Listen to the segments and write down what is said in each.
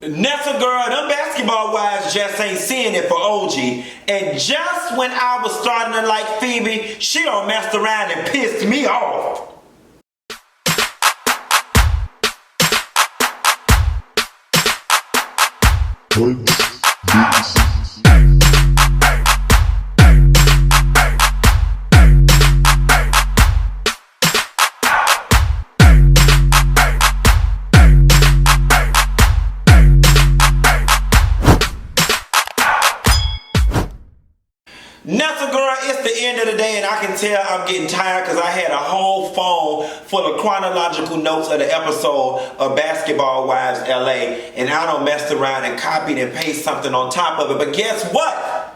Nessa girl, them basketball wives just ain't seeing it for OG. And just when I was starting to like Feby, she done messed around and pissed me off. Nessa girl, it's the end of the day and I can tell I'm getting tired because I had a whole phone full of chronological notes of the episode of Basketball Wives LA, and I done messed around and copied and pasted something on top of it. But guess what?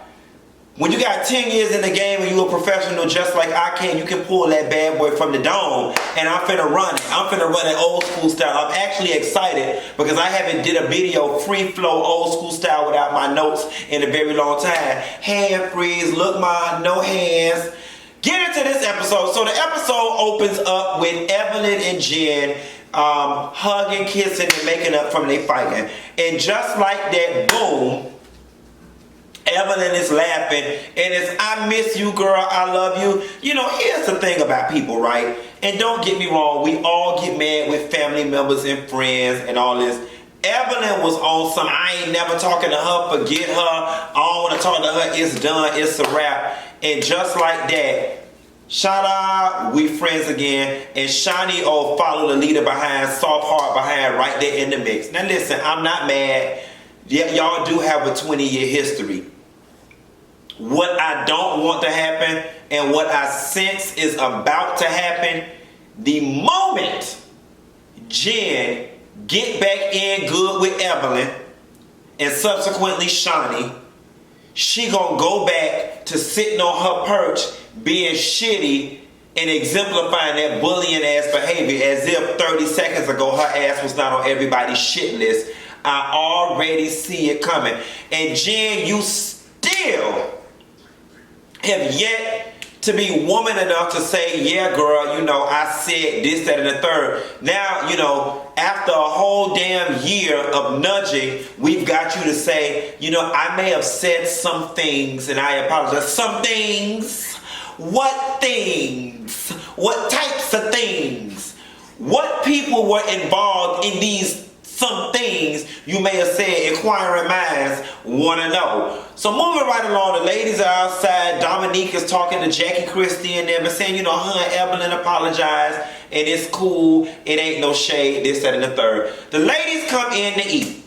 When you got 10 years in the game and you a professional just like I can, you can pull that bad boy from the dome, and I'm finna run it. I'm finna run it old school style. I'm actually excited because I haven't did a video free flow old school style without my notes in a very long time. Hand freeze, look mine, no hands. Get into this episode. So the episode opens up with Evelyn and Jenn hugging, kissing, and making up from their fighting. And just like that, boom, Evelyn is laughing, and it's, I miss you, girl, I love you. You know, here's the thing about people, right? And don't get me wrong, we all get mad with family members and friends and all this. Evelyn was on some, I ain't never talking to her, forget her, I don't want to talk to her, it's done, it's a wrap. And just like that, shout out, we friends again, and Shani follow the leader behind, soft heart behind, right there in the mix. Now listen, I'm not mad. Yeah, y'all do have a 20-year history. What I don't want to happen and what I sense is about to happen, the moment Jenn get back in good with Evelyn and subsequently Shani, she gonna go back to sitting on her perch being shitty and exemplifying that bullying ass behavior as if 30 seconds ago her ass was not on everybody's shit list. I already see it coming. And Jenn, you still have yet to be woman enough to say, yeah, girl, you know, I said this, that, and the third. Now, you know, after a whole damn year of nudging, we've got you to say, you know, I may have said some things and I apologize. Some things? What things? What types of things? What people were involved in these some things you may have said? Inquiring minds want to know. So moving right along, the ladies are outside. Dominique is talking to Jackie Christie and them and saying, you know, her and Evelyn apologize and it's cool. It ain't no shade, this, that, and the third. The ladies come in to eat.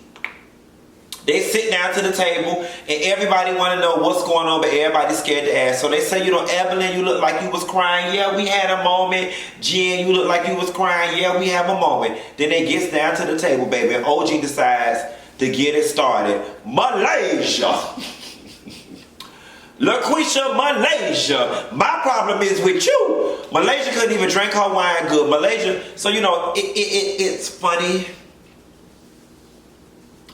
They sit down to the table and everybody want to know what's going on, but everybody's scared to ask. So they say, you know, Evelyn, you look like you was crying. Yeah, we had a moment. Jenn, you look like you was crying. Yeah, we have a moment. Then they get down to the table, baby, and OG decides to get it started. Malaysia. LaQuisha, Malaysia. My problem is with you. Malaysia couldn't even drink her wine good. Malaysia, so you know, it's funny.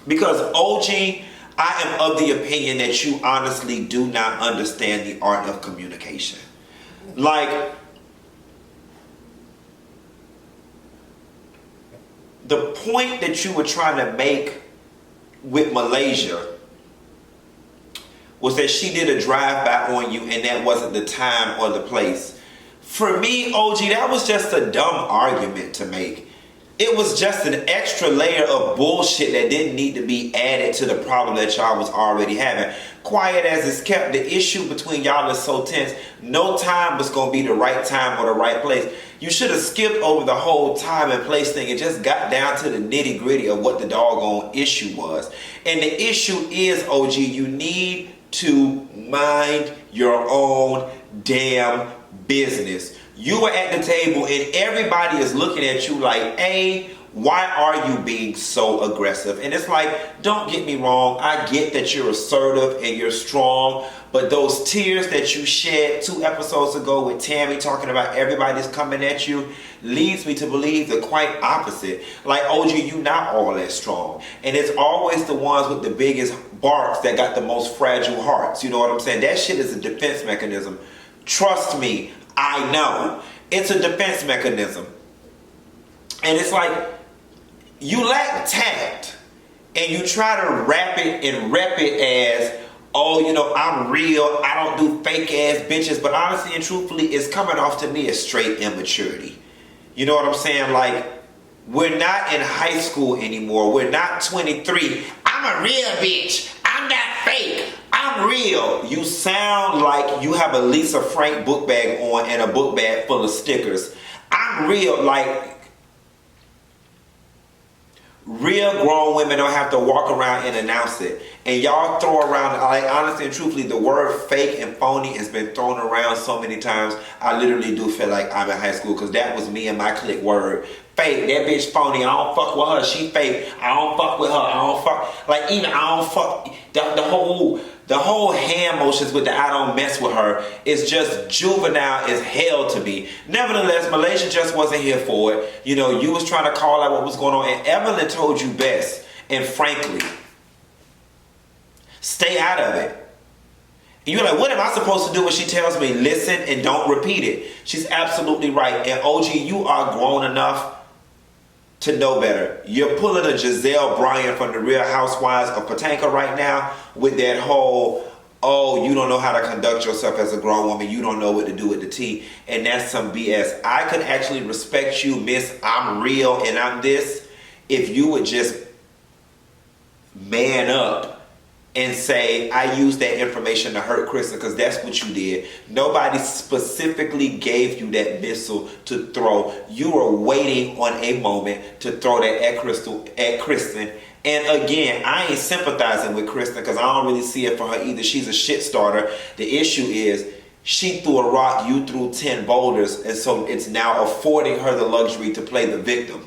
Because OG, I am of the opinion that you honestly do not understand the art of communication. Like, the point that you were trying to make with Malaysia was that she did a drive-by on you and that wasn't the time or the place. For me, OG, that was just a dumb argument to make. It was just an extra layer of bullshit that didn't need to be added to the problem that y'all was already having. Quiet as it's kept, the issue between y'all is so tense. No time was going to be the right time or the right place. You should have skipped over the whole time and place thing and just got down to the nitty gritty of what the doggone issue was. And the issue is, OG, you need to mind your own damn business. You were at the table and everybody is looking at you like, hey, why are you being so aggressive? And it's like, don't get me wrong, I get that you're assertive and you're strong, but those tears that you shed 2 episodes ago with Tammy talking about everybody's coming at you leads me to believe the quite opposite. Like, OG, you not all that strong. And it's always the ones with the biggest barks that got the most fragile hearts. You know what I'm saying? That shit is a defense mechanism. Trust me, I know. It's a defense mechanism. And it's like, you lack tact. and you try to wrap it and rep it as, oh, you know, I'm real, I don't do fake ass bitches, but honestly and truthfully, it's coming off to me as straight immaturity. You know what I'm saying? Like, we're not in high school anymore. We're not 23. I'm a real bitch. I'm not fake. I'm real. You sound like you have a Lisa Frank book bag on and a book bag full of stickers. I'm real. Like, real grown women don't have to walk around and announce it. And y'all throw around, like, honestly and truthfully, the word fake and phony has been thrown around so many times. I literally do feel like I'm in high school, because that was me and my clique word. Fake, that bitch phony, I don't fuck with her, she fake, I don't fuck with her, I don't fuck, like, even I don't fuck, the whole hand motions with the I don't mess with her is just juvenile as hell to me. Nevertheless, Malaysia just wasn't here for it. You know, you was trying to call out what was going on, and Evelyn told you best, and frankly, stay out of it. And you're like, what am I supposed to do when she tells me, listen and don't repeat it? She's absolutely right. And OG, you are grown enough to know better. You're pulling a Giselle Bryant from the Real Housewives of Patanka right now with that whole, oh, you don't know how to conduct yourself as a grown woman. You don't know what to do with the tea. And that's some BS. I could actually respect you, miss, I'm real and I'm this, if you would just man up and say, I used that information to hurt Kristen, because that's what you did. Nobody specifically gave you that missile to throw. You were waiting on a moment to throw that at Kristen. And again, I ain't sympathizing with Kristen, because I don't really see it for her either. She's a shit starter. The issue is, she threw a rock, you threw 10 boulders, and so it's now affording her the luxury to play the victim.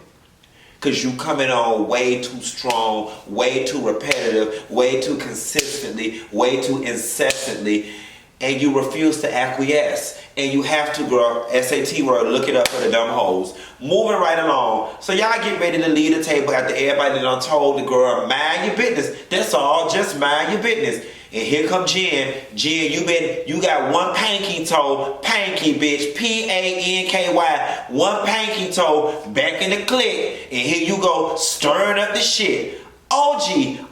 Because you coming on way too strong, way too repetitive, way too consistently, way too incessantly, and you refuse to acquiesce. And you have to, girl, SAT word, look it up for the dumb hoes. Moving right along. So y'all get ready to leave the table after everybody done told the girl, mind your business. That's all, just mind your business. And here come Jenn. Jenn, you got one panky toe, panky bitch, P-A-N-K-Y, one panky toe back in the clique. And here you go, stirring up the shit. OG,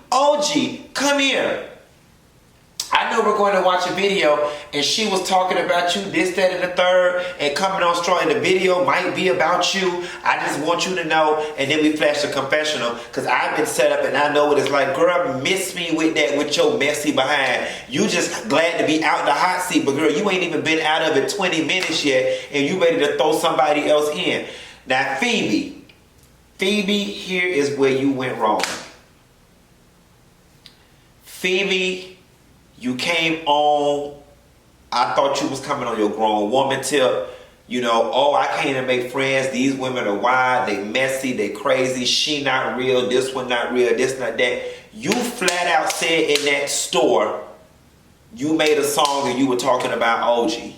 come here. I know we're going to watch a video and she was talking about you, this, that, and the third, and coming on strong. The video might be about you. I just want you to know. And then we flash the confessional, because I've been set up and I know what it's like. Girl, miss me with that, with your messy behind. You just glad to be out the hot seat, but girl, you ain't even been out of it 20 minutes yet, and you ready to throw somebody else in. Now, Feby, here is where you went wrong. Feby, you came on, I thought you was coming on your grown woman tip. You know, oh, I can't even make friends. These women are wild, they messy, they crazy. She not real, this one not real, this not that. You flat out said in that store, you made a song and you were talking about OG.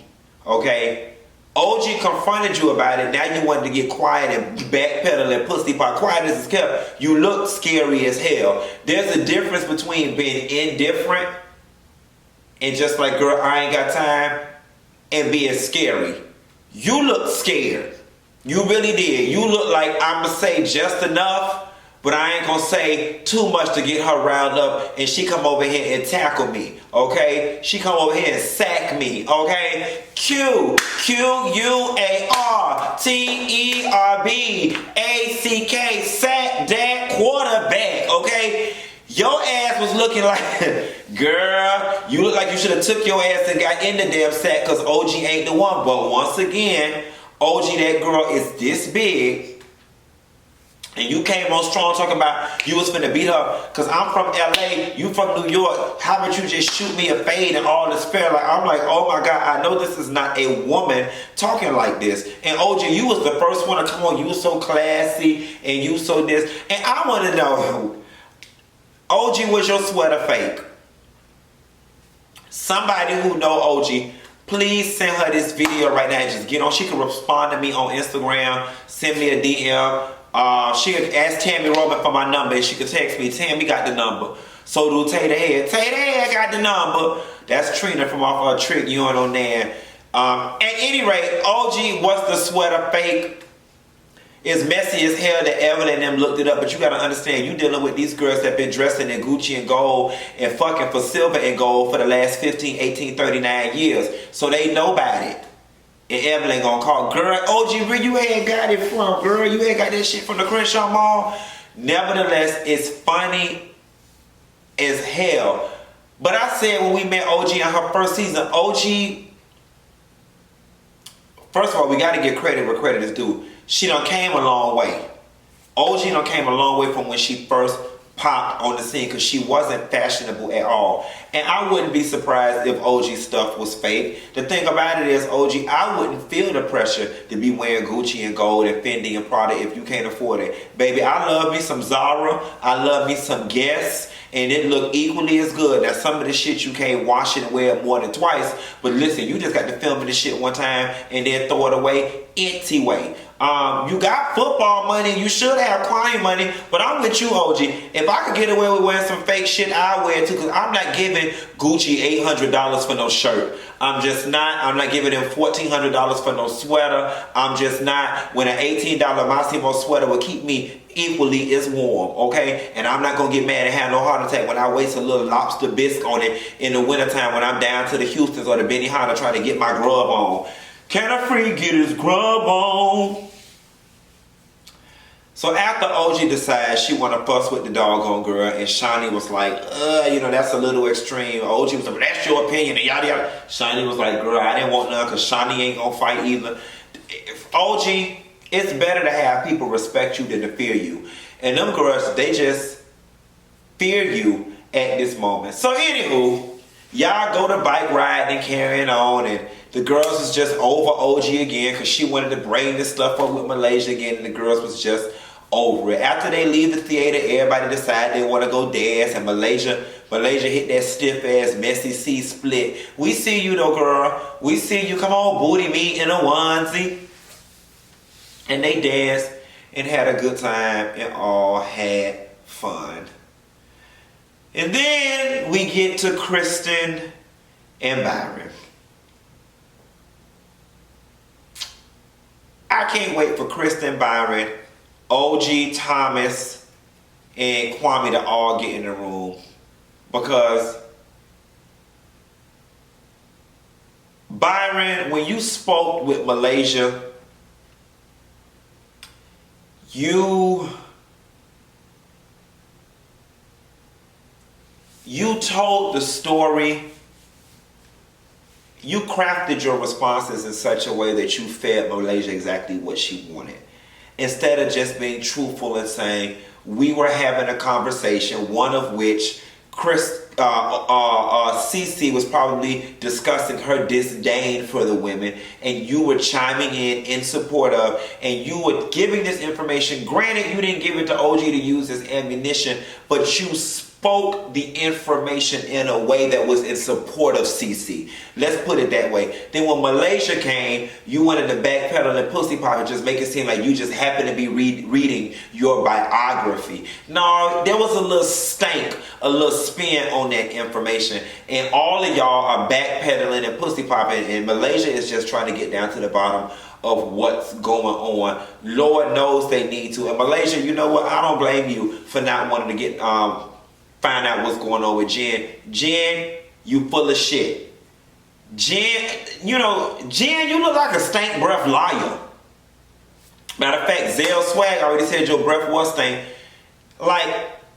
Okay? OG confronted you about it. Now you wanted to get quiet and backpedal and pussy pot. Quiet as it's kept. You look scary as hell. There's a difference between being indifferent and just like, girl, I ain't got time, and being scary. You look scared. You really did. You look like I'm going to say just enough, but I ain't going to say too much to get her riled up, and she come over here and tackle me, okay? She come over here and sack me, okay? Q-U-A-R-T-E-R-B-A-C-K, sack that quarterback, okay? Your ass was looking like, girl, you look like you should have took your ass and got in the damn sack, because OG ain't the one. But once again, OG, that girl is this big, and you came on strong talking about you was finna beat her, because I'm from LA, you from New York. How about you just shoot me a fade and all this fair? Like, I'm like, oh my God, I know this is not a woman talking like this. And OG, you was the first one to come on. You was so classy, and you so this. And I want to know, OG, was your sweater fake? Somebody who know OG, please send her this video right now and just get on. She can respond to me on Instagram, send me a DM. She can ask Tammy Robin for my number, and she can text me. Tammy got the number. So do Tay the Head. Tay the Head got the number. That's Trina from off her trick. You on there. At any rate, OG, was the sweater fake? It's messy as hell that Evelyn and them looked it up, but you gotta understand, you dealing with these girls that been dressing in Gucci and gold and fucking for silver and gold for the last 15, 18, 39 years. So they know about it. And Evelyn gonna call, girl, OG, where you ain't got it from, girl? You ain't got that shit from the Crenshaw Mall? Nevertheless, it's funny as hell. But I said when we met OG in her first season, OG, first of all, we gotta give credit where credit is due. She done came a long way. OG done came a long way from when she first popped on the scene, because she wasn't fashionable at all. And I wouldn't be surprised if OG stuff was fake. The thing about it is, OG, I wouldn't feel the pressure to be wearing Gucci and gold and Fendi and Prada if you can't afford it. Baby, I love me some Zara. I love me some Guess. And it look equally as good. Now, some of the shit you can't wash it and wear it more than twice. But listen, you just got to film this shit one time and then throw it away empty way. You got football money. You should have client money. But I'm with you, OG. If I could get away with wearing some fake shit, I wear it too. Because I'm not giving Gucci $800 for no shirt. I'm just not. I'm not giving them $1,400 for no sweater. I'm just not. When an $18 Massimo sweater will keep me equally as warm, okay? And I'm not gonna get mad and have no heart attack when I waste a little lobster bisque on it in the wintertime when I'm down to the Houstons or the Benihana trying to get my grub on. Can a freak get his grub on? So after OG decides she wanna fuss with the doggone girl, and Shani was like, that's a little extreme. OG was like, that's your opinion, and yada yada. Shani was like, girl, I didn't want none because Shani ain't gonna fight either. OG, it's better to have people respect you than to fear you. And them girls, they just fear you at this moment. So anywho, y'all go to bike riding and carrying on, and the girls is just over OG again because she wanted to bring this stuff up with Malaysia again, and the girls was just over it. After they leave the theater, everybody decide they want to go dance, and Malaysia hit that stiff ass messy C split. We see you though, girl. We see you. Come on, booty meat in a onesie. And they danced and had a good time and all had fun. And then we get to Kristen and Byron. I can't wait for Kristen, Byron, OG, Thomas, and Kwame to all get in the room. Because Byron, when you spoke with Malaysia, you told the story. You crafted your responses in such a way that you fed Malaysia exactly what she wanted. Instead of just being truthful and saying, we were having a conversation, one of which Cece was probably discussing her disdain for the women, and you were chiming in support of, and you were giving this information. Granted, you didn't give it to OG to use as ammunition, but you spoke the information in a way that was in support of Cece. Let's put it that way. Then when Malaysia came, you wanted to backpedal and pussy pop and just make it seem like you just happened to be reading your biography. No, there was a little stank, a little spin on that information, and all of y'all are backpedaling and pussy popping, and Malaysia is just trying to get down to the bottom of what's going on. Lord knows they need to. And Malaysia, you know what? I don't blame you for not wanting to get find out what's going on with Jenn. Jenn, you full of shit. Jenn, you look like a stank breath liar. Matter of fact, Zell Swag already said your breath was stank. Like,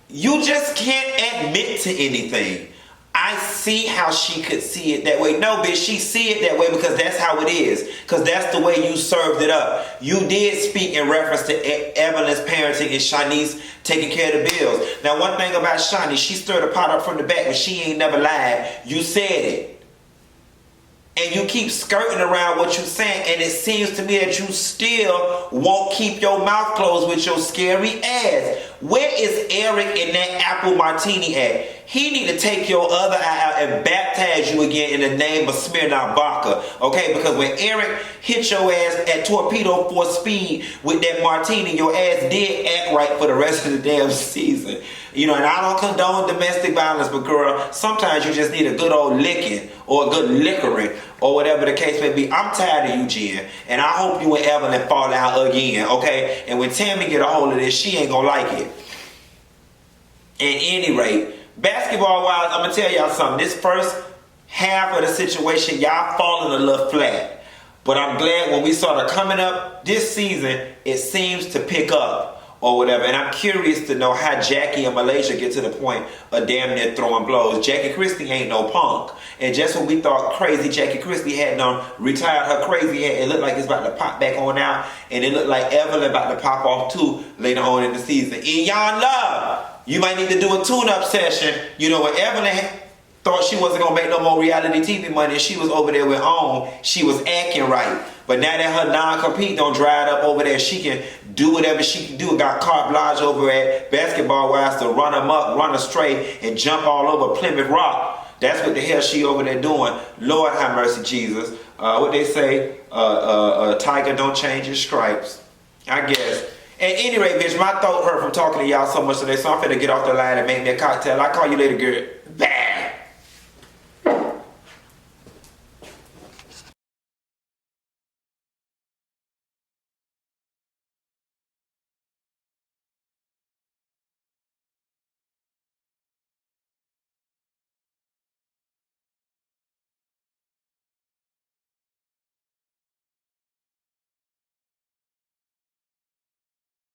you just can't admit to anything. I see how she could see it that way. No, bitch, she see it that way because that's how it is. Because that's the way you served it up. You did speak in reference to Evelyn's parenting and Shanice taking care of the bills. Now, one thing about Shani, she stirred the pot up from the back, but she ain't never lied. You said it. And you keep skirting around what you're saying, and it seems to me that you still won't keep your mouth closed with your scary ass. Where is Eric in that apple martini at? He need to take your other eye out and baptize you again in the name of Smirnoff Vodka, okay? Because when Eric hit your ass at torpedo force speed with that martini, your ass did act right for the rest of the damn season. You know, and I don't condone domestic violence, but girl, sometimes you just need a good old licking or a good liquoring or whatever the case may be. I'm tired of you, Jenn, and I hope you and Evelyn fall out again, okay? And when Tammy get a hold of this, she ain't gonna like it. At any rate, basketball wise, I'm gonna tell y'all something. This first half of the situation, y'all falling a little flat. But I'm glad when we started coming up this season, it seems to pick up or whatever. And I'm curious to know how Jackie and Malaysia get to the point of damn near throwing blows. Jackie Christie ain't no punk. And just when we thought crazy Jackie Christie had done retired her crazy head, it looked like it's about to pop back on out. And it looked like Evelyn about to pop off too later on in the season. In y'all love, you might need to do a tune-up session. You know, when Evelyn thought she wasn't going to make no more reality TV money and she was over there with OWN, she was acting right. But now that her non-compete don't dried up over there, she can do whatever she can do. Got carte blanche over at Basketball Wise to run them up, run astray, and jump all over Plymouth Rock. That's what the hell she over there doing. Lord have mercy, Jesus. What they say, tiger don't change his stripes, I guess. At any rate, bitch, my throat hurt from talking to y'all so much today, so I'm finna get off the line and make me a cocktail. I'll call you later, girl. Bye.